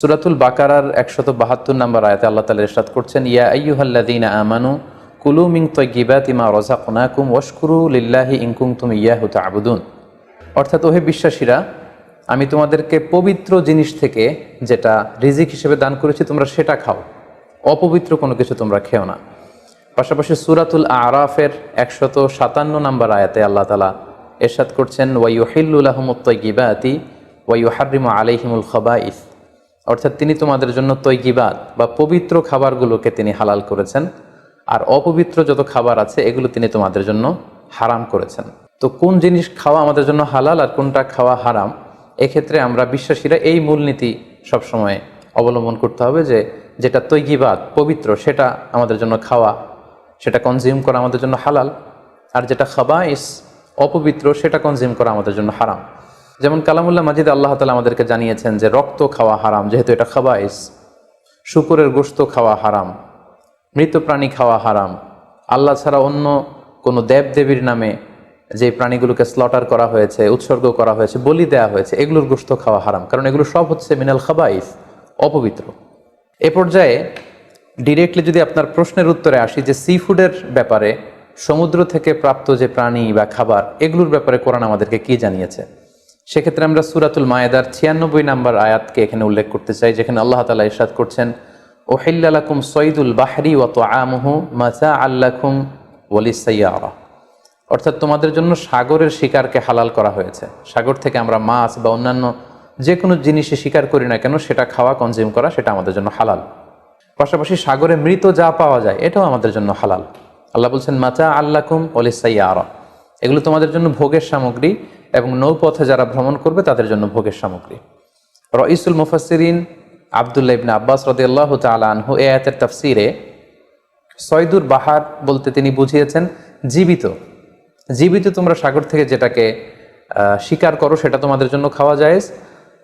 সূরাতুল বাকারার ১৭২ নম্বর আয়াতে আল্লাহ তাআলা ইরশাদ করছেন, ইয়া আইয়ুহাল্লাযীনা আমানু কুলু মিন তাইয়্যিবাতি মা রাযাকনাকুম ওয়াশকুরু লিল্লাহি ইন কুনতুম ইয়্যাহু তা'বুদুন। অর্থাৎ ওহে বিশ্বাসীরা, আমি তোমাদেরকে পবিত্র জিনিস থেকে যেটা রিজিক হিসেবে দান করেছি তোমরা সেটা খাও, অপবিত্র কোনো কিছু তোমরা খেও না। পাশাপাশি সূরাতুল আরাফের ১৫৭ নম্বর আয়াতে আল্লাহ তাআলা ইরশাদ করছেন, ওয়া ইউহিল্লু লাহুমুত তাইয়্যিবাতি ওয়া ইউহাররিমু আলাইহিমুল খাবাইস। অর্থাৎ তিনি তোমাদের জন্য তৈয়িবাত বা পবিত্র খাবারগুলোকে তিনি হালাল করেছেন, আর অপবিত্র যত খাবার আছে এগুলো তিনি তোমাদের জন্য হারাম করেছেন। তো কোন জিনিস খাওয়া আমাদের জন্য হালাল আর কোনটা খাওয়া হারাম, এক্ষেত্রে আমরা বিশ্বাসীরা এই মূলনীতি সবসময় অবলম্বন করতে হবে যে যেটা তৈয়িবাত পবিত্র সেটা আমাদের জন্য খাওয়া, সেটা কনজিউম করা আমাদের জন্য হালাল, আর যেটা খাবাইস অপবিত্র সেটা কনজিউম করা আমাদের জন্য হারাম। যেমন কালামুল্লাহ মাজিদ আল্লাহ তাআলা আমাদেরকে জানিয়েছেন যে রক্ত খাওয়া হারাম, যেহেতু এটা খাবাইস। শুকরের গোশত খাওয়া হারাম, মৃত প্রাণী খাওয়া হারাম। আল্লাহ ছাড়া অন্য কোনো দেবদেবীর নামে যে প্রাণীগুলোকে স্লটার করা হয়েছে, উৎসর্গ করা হয়েছে, বলি দেওয়া হয়েছে, এগুলোর গোশত খাওয়া হারাম, কারণ এগুলো সব হচ্ছে মিনাল খাবাইস, অপবিত্র। এ পর্যায়ে ডিরেক্টলি যদি আপনার প্রশ্নের উত্তরে আসি যে সি ফুডের ব্যাপারে, সমুদ্র থেকে প্রাপ্ত যে প্রাণী বা খাবার এগুলোর ব্যাপারে কোরআন আমাদেরকে কি জানিয়েছে, সেক্ষেত্রে আমরা সূরাতুল মায়েদার ৯৬ নম্বর আয়াতকে এখানে উল্লেখ করতে চাই, যেখানে আল্লাহ তাআলা ইরশাদ করছেন, উহিল্লা লাকুম সয়দুল বাহরি ওয়া তুআমুহু মাতাআল লাকুম ওয়া লিস-সাইয়ারা। অর্থাৎ তোমাদের জন্য সাগরের শিকারকে হালাল করা হয়েছে। সাগর থেকে আমরা মাছ বা অন্যান্য যে কোনো জিনিসে শিকার করি না কেন সেটা খাওয়া, কনজিউম করা, সেটা আমাদের জন্য হালাল। পাশাপাশি সাগরে মৃত যা পাওয়া যায় এটাও আমাদের জন্য হালাল। আল্লাহ বলছেন মাতাআল লাকুম ওয়া লিস-সাইয়ারা, এগুলো তোমাদের জন্য ভোগের সামগ্রী এবং নৌপথে যারা ভ্রমণ করবে তাদের জন্য ভোগের সামগ্রী। রাইসুল মুফাসসিরিন আব্দুল্লাহ ইবনে আব্বাস রাদিয়াল্লাহু তাআলা আনহু এই আয়াতের তাফসীরে সয়দুর বাহার বলতে তিনি বুঝিয়েছেন জীবিত। জীবিত তোমরা সাগর থেকে যেটাকে শিকার করো সেটা তোমাদের জন্য খাওয়া জায়েজ।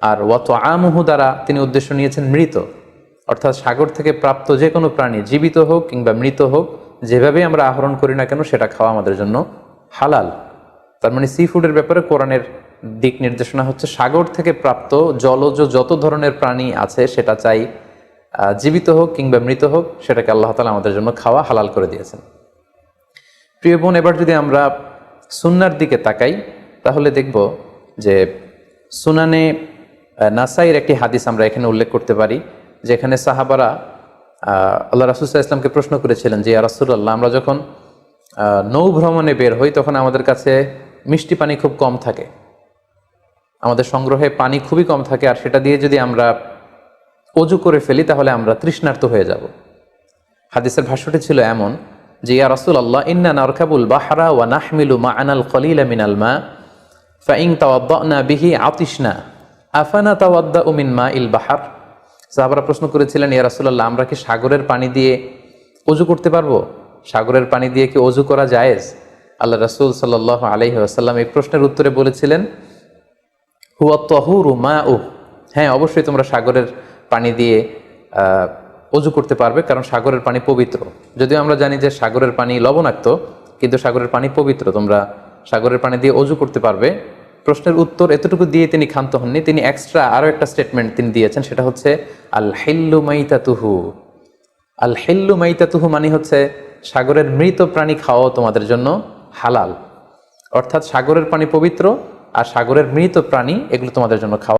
আর ওয়া তুআমুহু দ্বারা তিনি উদ্দেশ্য নিয়েছেন মৃত, অর্থাৎ সাগর থেকে প্রাপ্ত যে কোনো প্রাণী জীবিত হোক কিংবা মৃত হোক, যেভাবেই আমরা আহরণ করি না কেন সেটা খাওয়া আমাদের জন্য হালাল। তার মানে সি ফুডের ব্যাপারে কোরআনের দিক নির্দেশনা হচ্ছে সাগর থেকে প্রাপ্ত জলজ যত ধরনের প্রাণী আছে সেটা চাই জীবিত হোক কিংবা মৃত হোক, সেটাকে আল্লাহ তাআলা আমাদের জন্য খাওয়া হালাল করে দিয়েছেন। প্রিয় বোন, এবার যদি আমরা সুন্নার দিকে তাকাই তাহলে দেখব যে সুনানে নাসাইর একটি হাদিস আমরা এখানে উল্লেখ করতে পারি, যেখানে সাহাবারা আল্লাহ রাসূল সাল্লাল্লাহু আলাইহি ওয়াসাল্লামকে প্রশ্ন করেছিলেন যে ইয়া রাসূলুল্লাহ, আমরা যখন নৌ ভ্রমণে বের হই তখন আমাদের কাছে মিষ্টি পানি খুব কম থাকে, আমাদের সংগ্রহে পানি খুবই কম থাকে, আর সেটা দিয়ে যদি আমরা অজু করে ফেলি তাহলে আমরা তৃষ্ণার্ত হয়ে যাব। হাদিসের ভাষ্যটি ছিল এমন যে ইয়া রাসূলুল্লাহ, ইন্না নারকাবুল বাহরা ওয়া নাহমিলু মা'ানাল কলিলা মিনাল মা ফাইন তাওয়াদ্দানা বিহি আতিশনা আফানা তাওয়াদ্দাউ মিন মাইল বাহর। সাহাবারা প্রশ্ন করেছিলেন, ইয়া রাসূলুল্লাহ, আমরা কি সাগরের পানি দিয়ে অজু করতে পারবো? সাগরের পানি দিয়ে কি অজু করা জায়েজ? আল্লাহ রাসূল সাল্লাল্লাহু আলাইহি ওয়াসাল্লাম এই প্রশ্নের উত্তরে বলেছিলেন, হুয়া তাহুরু মাউ, হ্যাঁ অবশ্যই তোমরা সাগরের পানি দিয়ে অজু করতে পারবে, কারণ সাগরের পানি পবিত্র। যদিও আমরা জানি যে সাগরের পানি লবণাক্ত, কিন্তু সাগরের পানি পবিত্র, তোমরা সাগরের পানি দিয়ে অজু করতে পারবে। প্রশ্নের উত্তর এতটুকু দিয়ে তিনি ক্ষান্ত হননি, তিনি এক্সট্রা আরও একটা স্টেটমেন্ট তিনি দিয়েছেন, সেটা হচ্ছে আল হিল্লু মাইতাতুহু। আল হিল্লু মাইতাতুহু মানে হচ্ছে সাগরের মৃত প্রাণী খাওয়াও তোমাদের জন্য হালাল। অর্থাৎ সাগরের পানি পবিত্র আর সাগরের মৃত প্রাণী এগুলো তোমাদের জন্য খাওয়া